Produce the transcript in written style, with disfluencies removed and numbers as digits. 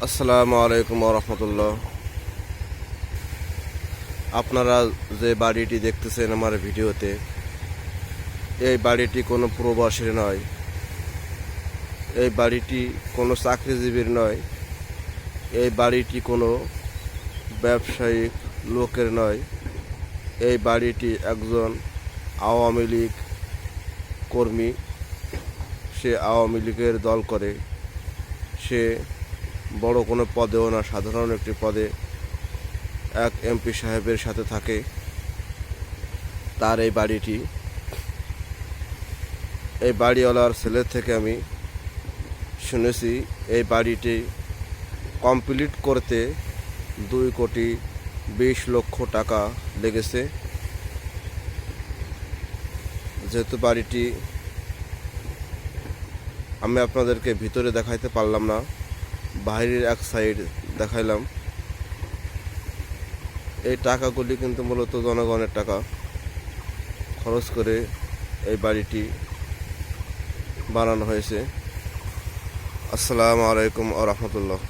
আসসালামু আলাইকুম ওয়া রাহমাতুল্লাহ। আপনারা যে বাড়িটি দেখতেছেন আমার ভিডিওতে, এই বাড়িটি কোনো প্রবাসীর নয়, এই বাড়িটি কোনো চাকরিজীবীর নয়, এই বাড়িটি কোনো ব্যবসায়িক লোকের নয়। এই বাড়িটি একজন আওয়ামী লীগ কর্মী। সে আওয়ামী লীগের দল করে। সে বড় কোনো পদেও না, সাধারণ একটি পদে এক এমপি সাহেবের সাথে থাকে। তার এই বাড়িটি, এই বাড়িওয়ালার ছেলের থেকে আমি শুনেছি এই বাড়িটি কমপ্লিট করতে 2,20,00,000 টাকা লেগেছে। যেহেতু বাড়িটি আমি আপনাদেরকে ভিতরে দেখাইতে পারলাম না, বাইরের এক সাইড দেখাইলাম। এই টাকাগুলি কিন্তু মূলত জনগণের টাকা খরচ করে এই বাড়িটি বানানো হয়েছে। আসসালামু আলাইকুম ওয়া রাহমাতুল্লাহ।